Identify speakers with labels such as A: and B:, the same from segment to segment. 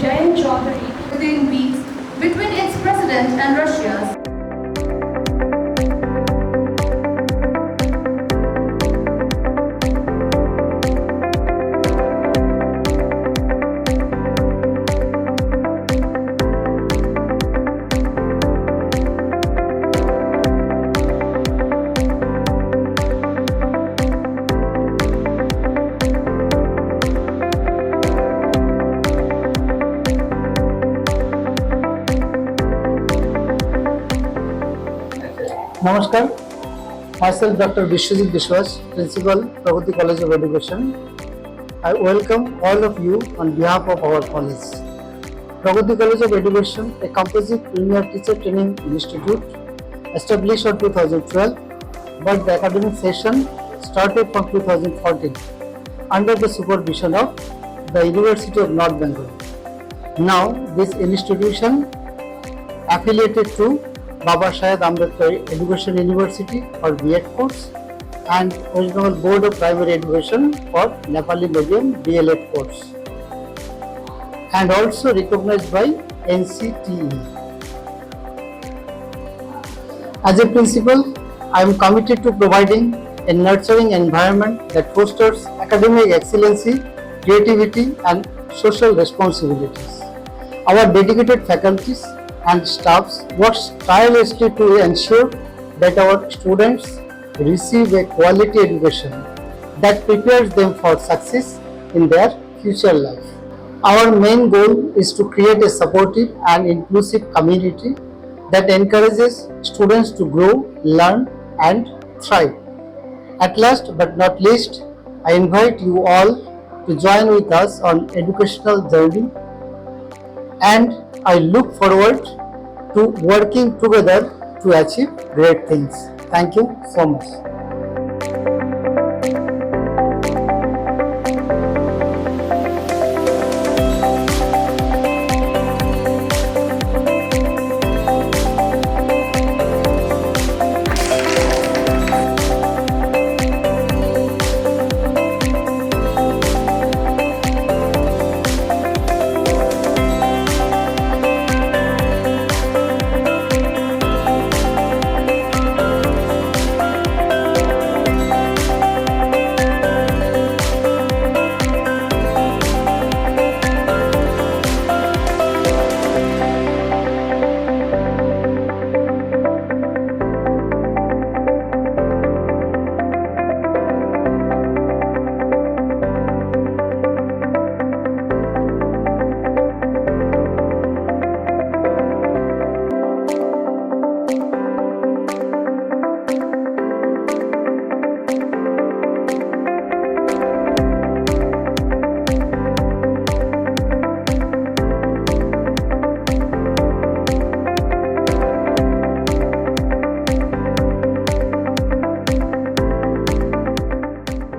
A: Jayant Chaudhary within weeks between its president and Russia's.
B: Namaskar, myself Dr. Vishwajit Biswas, Principal, Pragati College of Education. I welcome all of you on behalf of our college. Pragati College of Education, a composite premier teacher training institute, established in 2012, but the academic session started from 2014 under the supervision of the University of North Bengal. Now, this institution affiliated to Baba Saheb Ambedkar Education University for B.Ed course and West Bengal Board of Primary Education for Nepali medium DLED course, and also recognized by NCTE. As a principal, I am committed to providing a nurturing environment that fosters academic excellency, creativity and social responsibilities. Our dedicated faculties and staffs works tirelessly to ensure that our students receive a quality education that prepares them for success in their future life. Our main goal is to create a supportive and inclusive community that encourages students to grow, learn and thrive. At last but not least, I invite you all to join with us on educational journey, and I look forward to working together to achieve great things. Thank you so much.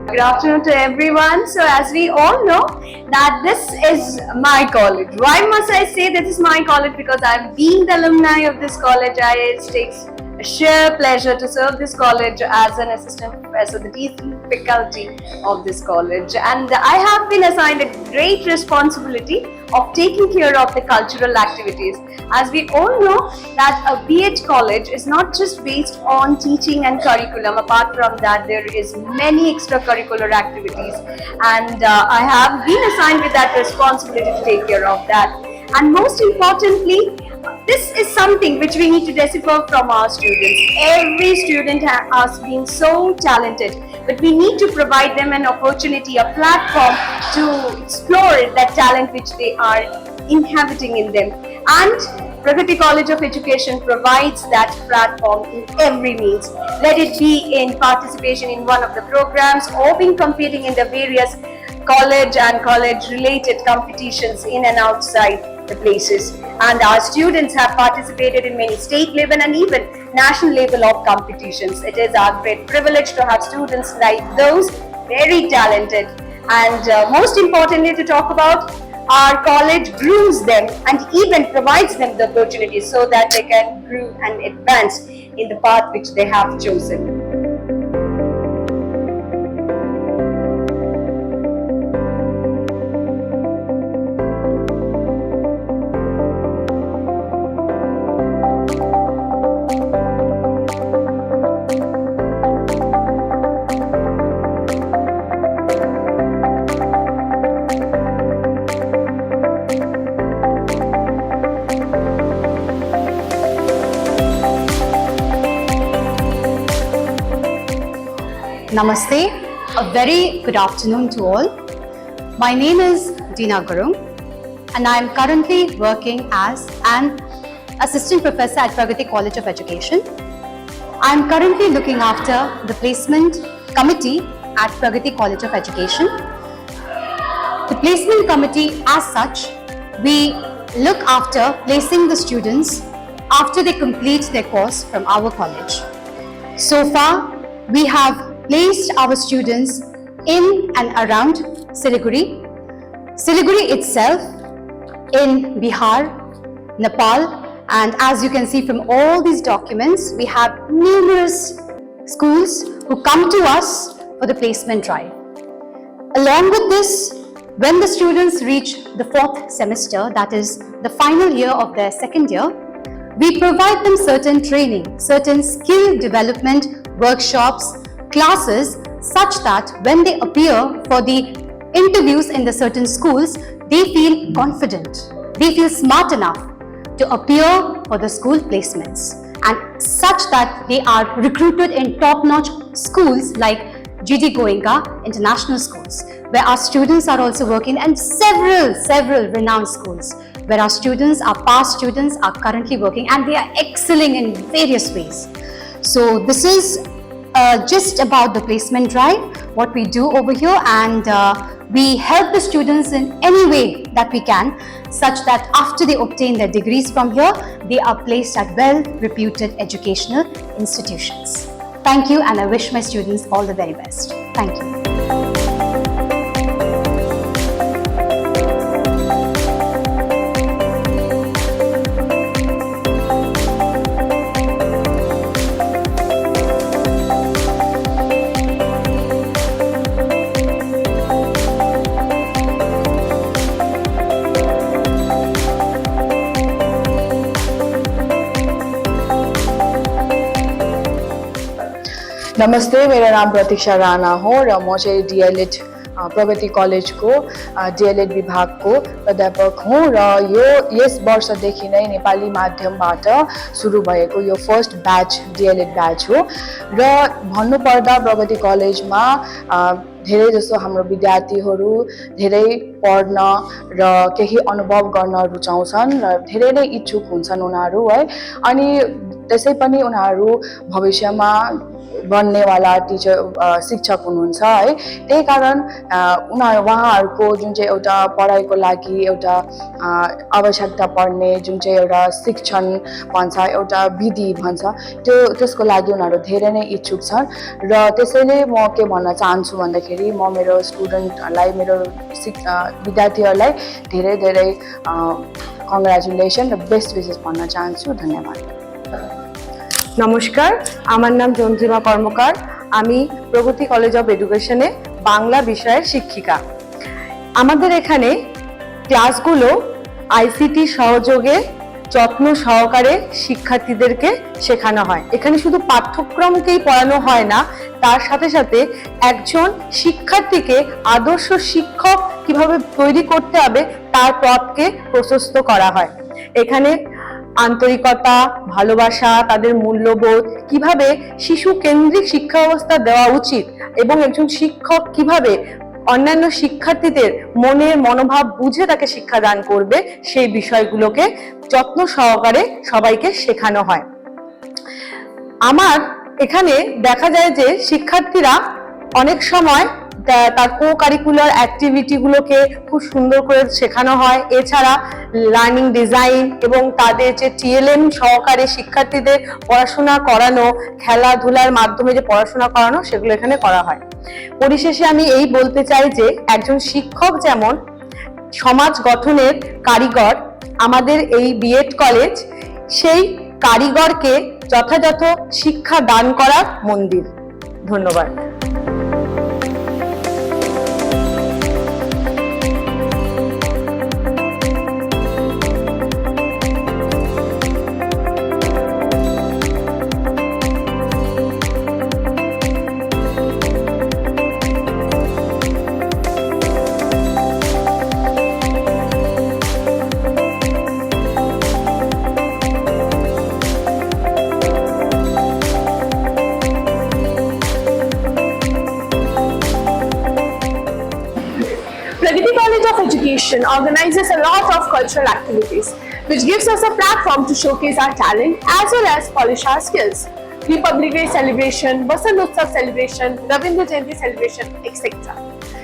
C: Good afternoon to everyone. So as we all know that this is my college. Why must I say this is my college? Because I've been the alumni of this college. It takes a sheer pleasure to serve this college as an assistant professor, the teaching faculty of this college. And I have been assigned a great responsibility of taking care of the cultural activities. As we all know that a B.Ed college is not just based on teaching and curriculum. Apart from that, there is many extracurricular activities, and I have been assigned with that responsibility to take care of that. And most importantly, this is something which we need to decipher from our students. Every student has been so talented, but we need to provide them an opportunity, a platform to explore that talent which they are inhabiting in them. And Pragati College of Education provides that platform in every means. Let it be in participation in one of the programs or being competing in the various college and college related competitions in and outside the places. And our students have participated in many state level and even national level of competitions. It is our great privilege to have students like those, very talented. And most importantly, to talk about, our college grooms them and even provides them the opportunities so that they can grow and advance in the path which they have chosen.
D: Namaste. A very good afternoon to all. My name is Dina Gurung and I am currently working as an assistant professor at Pragati College of Education. I am currently looking after the placement committee at Pragati College of Education. The placement committee as such, we look after placing the students after they complete their course from our college. So far, we have placed our students in and around Siliguri itself, in Bihar, Nepal, and as you can see from all these documents, we have numerous schools who come to us for the placement drive. Along with this, when the students reach the 4th semester, that is the final year of their second year, we provide them certain training, certain skill development workshops, classes, such that when they appear for the interviews in the certain schools, they feel confident, they feel smart enough to appear for the school placements, and such that they are recruited in top-notch schools like GD Goenka International Schools, where our students are also working, and several renowned schools where our students, our past students are currently working, and they are excelling in various ways. So this is just about the placement drive, what we do over here, and we help the students in any way that we can, such that after they obtain their degrees from here, they are placed at well-reputed educational institutions. Thank you, and I wish my students all the very best. Thank you.
E: नमस्ते, मेरा नाम प्रतीक्षा राणा हो र म चाहिँ DElEd प्रगति कलेजको DElEd विभागको प्राध्यापक हुँ र yes वर्षदेखि नै नेपाली माध्यमबाट सुरु भएको यो फर्स्ट ब्याच डीएलएड ब्याच हो र भन्नुपर्दा प्रगति कलेजमा धेरै जसो हाम्रो विद्यार्थीहरू धेरै पढ्न र केही अनुभव गर्न रुचाउँछन् र धेरै नै इच्छुक हुन्छन् उनीहरू है। अनि त्यसै पनि उनीहरू भविष्यमा बन्नेवाला शिक्षक हुनुहुन्छ है। त्यही कारण उहाँहरूको जुन चाहिँ एउटा पढाइको लागि एउटा आवश्यकता पर्ने जुन चाहिँ एउटा शिक्षण भन्छ, एउटा विधि भन्छ, त्यसको लागि उनीहरू धेरै नै इच्छुक छन् र त्यसैले म के भन्न चाहन्छु भन्दाखेरि म मेरो स्टुडेन्टहरूलाई, मेरो विद्यार्थीहरूलाई धेरै धेरै कङ्ग्रेचुलेसन र बेस्ट विशेस भन्न चाहन्छु। धन्यवाद।
F: নমস্কার, আমার নাম জঞ্জিমা কর্মকার। আমি প্রগতি কলেজ অফ এডুকেশনে বাংলা বিষয়ের শিক্ষিকা। আমাদের এখানে ক্লাসগুলো আইসিটি সহযোগে যত্ন সহকারে শিক্ষার্থীদেরকে শেখানো হয়। এখানে শুধু পাঠ্যক্রমকেই পড়ানো হয় না, তার সাথে সাথে একজন শিক্ষার্থীকে আদর্শ শিক্ষক কিভাবে তৈরি করতে হবে তার পথকে প্রশস্ত করা হয়। এখানে আন্তরিকতা, ভালোবাসা, তাদের মূল্যবোধ, কিভাবে শিশু কেন্দ্রিক শিক্ষা ব্যবস্থা দেওয়া উচিত এবং একজন শিক্ষক কিভাবে অন্যান্য শিক্ষার্থীদের মনের মনোভাব বুঝে তাকে শিক্ষাদান করবে, সেই বিষয়গুলোকে যত্ন সহকারে সবাইকে শেখানো হয়। আমার এখানে দেখা যায় যে শিক্ষার্থীরা অনেক সময় তার কো কারিকুলার অ্যাক্টিভিটিগুলোকে খুব সুন্দর করে শেখানো হয়। এছাড়া লার্নিং ডিজাইন এবং তাদের যে টিএলএম সহকারে শিক্ষার্থীদের পড়াশোনা করানো, খেলাধুলার মাধ্যমে যে পড়াশোনা করানো, সেগুলো এখানে করা হয়। পরিশেষে আমি এই বলতে চাই যে একজন শিক্ষক যেমন সমাজ গঠনের কারিগর, আমাদের এই বিএড কলেজ সেই কারিগরকে যথাযথ শিক্ষা দান করার মন্দির। ধন্যবাদ।
G: Education organizes a lot of cultural activities, which gives us a platform to showcase our talent as well as polish our skills. Republic Day celebration, Vasant Utsav celebration, Ravindra Jayanti celebration, etc.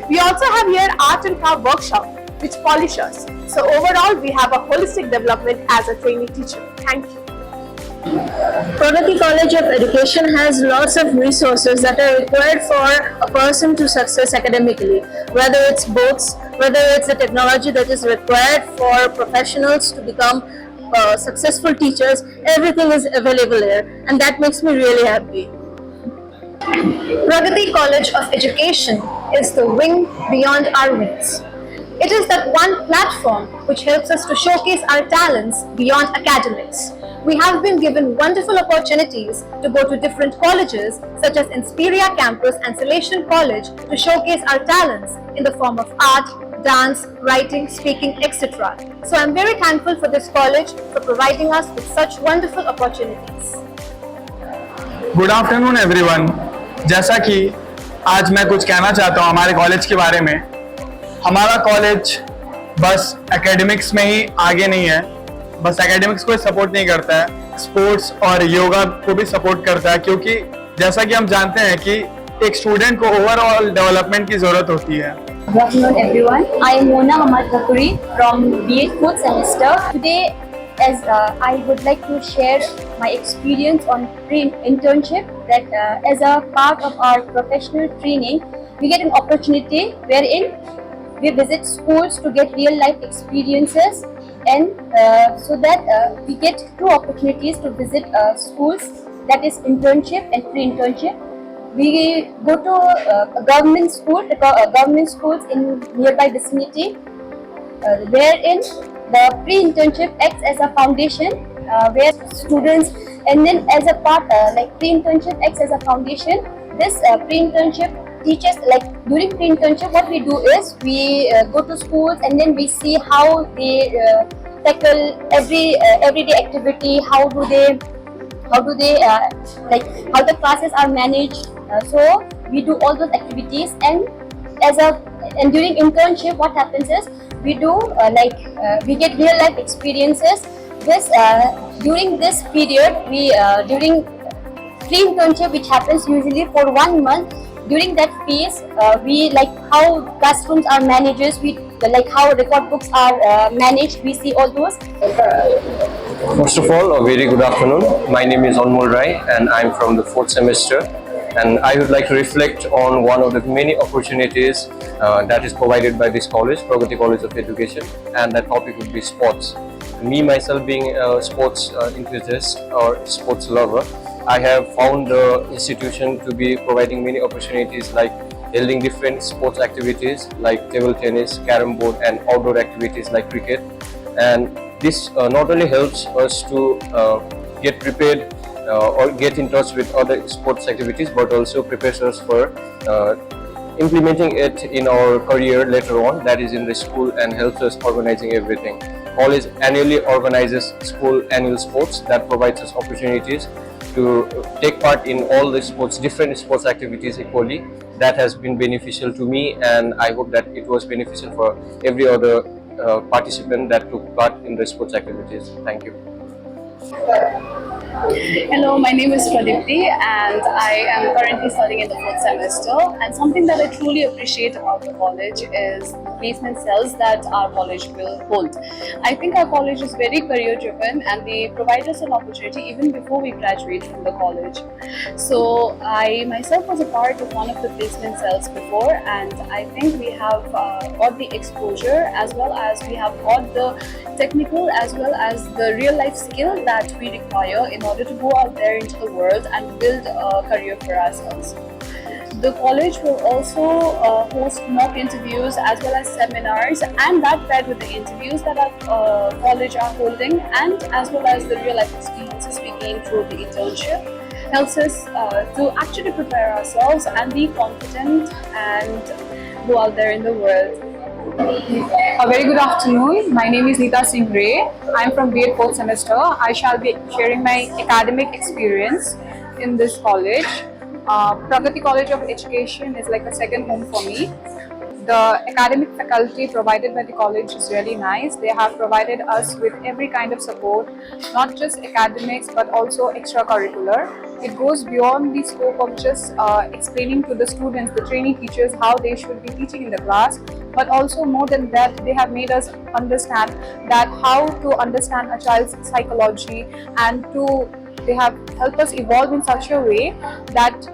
G: We also have here art and craft workshop, which polish us. So overall, we have a holistic development as a trainee teacher. Thank you.
H: Pragati College of Education has lots of resources that are required for a person to success academically. Whether it's books, whether it's the technology that is required for professionals to become successful teachers, everything is available here, and that makes me really happy.
D: Pragati College of Education is the wing beyond our wings. It is that one platform which helps us to showcase our talents beyond academics. We have been given wonderful opportunities to go to different colleges such as Inspiria Campus and Salesian College to showcase our talents in the form of art, dance, writing, speaking, etc. So I'm very thankful for this college for providing us with such wonderful opportunities.
I: Good afternoon everyone. जैसा कि आज मैं कुछ कहना चाहता हूँ हमारे college के बारे में। हमारा कॉलेज बस एकेडमिक्स में ही आगे नहीं है, बस एकेडमिक्स को सपोर्ट नहीं करता है, स्पोर्ट्स और योगा को भी सपोर्ट करता है, क्योंकि जैसा कि हम जानते हैं कि एक स्टूडेंट को ओवरऑल डेवलपमेंट की जरूरत होती है।
J: Good afternoon everyone. I am Mona Hamad Thakuri from BA 4th semester. Today I would like to share my experience on pre-internship that as a part of our professional training, we get an opportunity wherein we visit schools to get real life experiences, and so that we get two opportunities to visit schools, that is internship and pre-internship. We go to government schools in nearby vicinity, wherein the pre-internship acts as a foundation where students, and then as a part like pre-internship acts as a foundation. This pre-internship teaches, like during pre-internship what we do is we go to schools and then we see how they tackle everyday activity, how do they like how the classes are managed. So we do all those activities, and during internship what happens is we do we get real life experiences. During this period during pre-internship, which happens usually for 1 month, during that phase we like how classrooms are managed, we like how record books are managed, we see all those.
K: First of all, a very good afternoon. My name is Anmol Rai and I'm from the 4th semester, and I would like to reflect on one of the many opportunities that is provided by this college, Pragati College of Education, and that topic would be sports. Me myself being a sports enthusiast or sports lover, I have found the institution to be providing many opportunities like holding different sports activities like table tennis, carom board, and outdoor activities like cricket. And this not only helps us to get prepared or get in touch with other sports activities, but also prepares us for implementing it in our career later on, that is in the school, and helps us organizing everything. College annually organizes school annual sports that provides us opportunities to take part in all the sports, different sports activities equally. That has been beneficial to me, and I hope that it was beneficial for every other participant that took part in the sports activities. Thank you.
L: Hello, my name is Pradipti and I am currently studying in the 4th semester, and something that I truly appreciate about the college is the placement cells that our college will hold. I think our college is very career driven and they provide us an opportunity even before we graduate from the college. So I myself was a part of one of the placement cells before, and I think we have got the exposure as well as we have got the technical as well as the real life skill that we require in order to go out there into the world and build a career for ourselves. The college will also host mock interviews as well as seminars, and that paired with the interviews that our college are holding, and as well as the real life experiences we gain through the internship, helps us to actually prepare ourselves and be confident and go out there in the world.
M: A very good afternoon. My name is Neeta Singh Ray. I am from BA 4th semester. I shall be sharing my academic experience in this college. Pragati College of Education is like a second home for me. the academic faculty provided by the college is really nice. They have provided us with every kind of support, not just academics but also extracurricular. It goes beyond the scope of just explaining to the students, the trainee teachers, how they should be teaching in the class, but also more than that, they have made us understand that how to understand a child's psychology, and they have helped us evolve in such a way that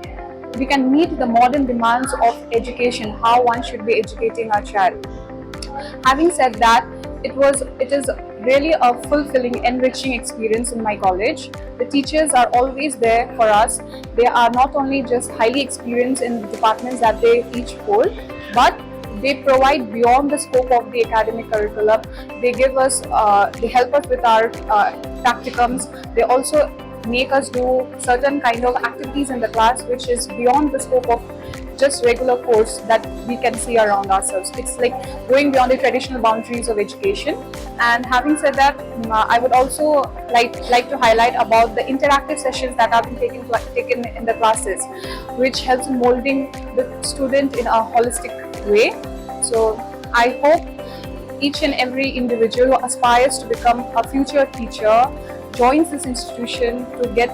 M: we can meet the modern demands of education, how one should be educating our child. Having said that, it is really a fulfilling, enriching experience in my college. The teachers are always there for us. They are not only just highly experienced in the departments that they each hold, but they provide beyond the scope of the academic curriculum. They give us, they help us with our practicums. They also make us do certain kind of activities in the class which is beyond the scope of just regular course that we can see around ourselves. It's like going beyond the traditional boundaries of education. And having said that, I would also like to highlight about the interactive sessions that have been taken in the classes, which helps in molding the student in a holistic way. So I hope each and every individual who aspires to become a future teacher joins this institution to get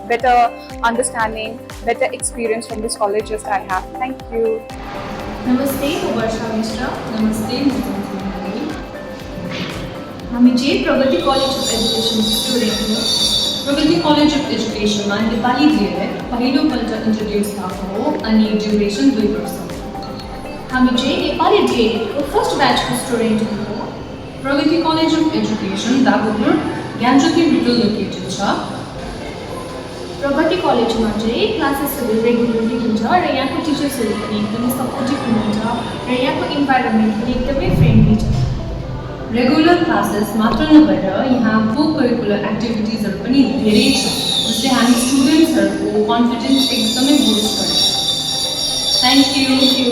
M: better understanding, better experience from this college as I have. Thank you.
A: Namaste, Varsha Mishra. Namaste, हामी जे Pragati college of education student हो। Pragati college of एजुकेसनमा Nepali D El Ed पहिलोपल्ट introduce भएको हो अनि duration 2 वर्ष। हामी जे नेपाली डिएलएडको फर्स्ट ब्याचको स्टुडेन्ट हो। Pragati college of education Dagopur Gyanjyoti middle located छ। प्रगति कलेजमा चाहिँ क्लासेसहरू रेगुलरली हुन्छ र यहाँको टिचर्सहरू पनि एकदमै सपोर्टिभ हुनुहुन्छ र यहाँको इन्भाइरोमेन्ट पनि एकदमै फ्रेन्डली छ। रेगुलर क्लासेस मात्र नभएर यहाँ को करिकुलर एक्टिभिटिजहरू पनि धेरै छ जसले हामी स्टुडेन्ट्सहरूको कन्फिडेन्स एकदमै बुस्ट गर्छ। Thank you.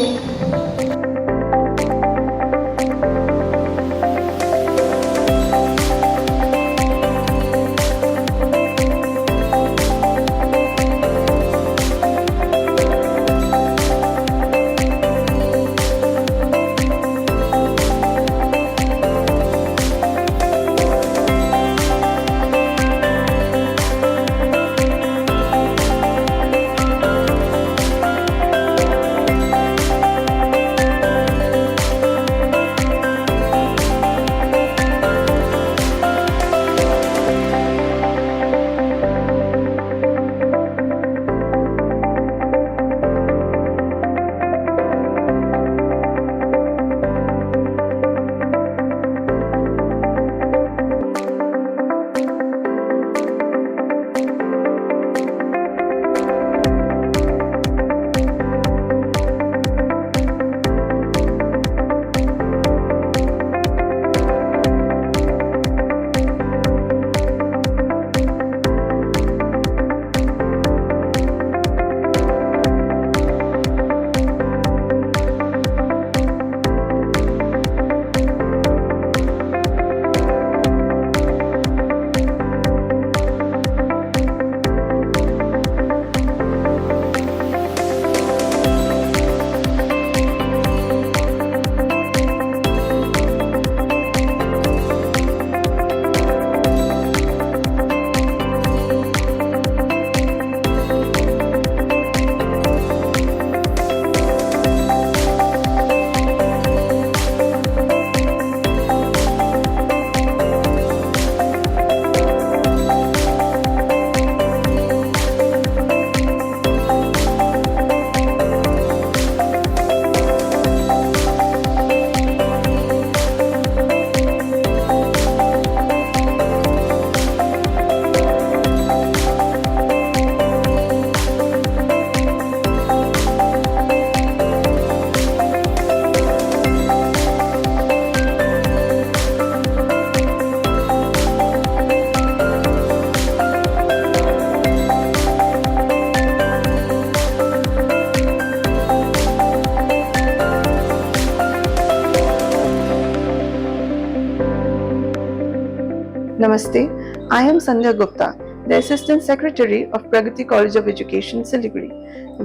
F: Namaste, I am Sandhya Gupta, the Assistant Secretary of Pragati College of Education, Siliguri.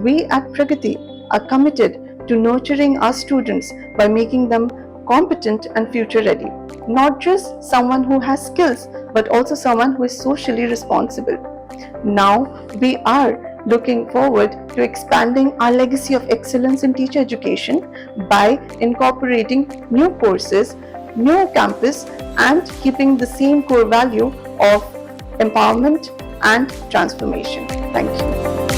F: We at Pragati are committed to nurturing our students by making them competent and future ready. Not just someone who has skills, but also someone who is socially responsible. Now we are looking forward to expanding our legacy of excellence in teacher education by incorporating new courses, new campus, and keeping the same core value of empowerment and transformation. Thank you.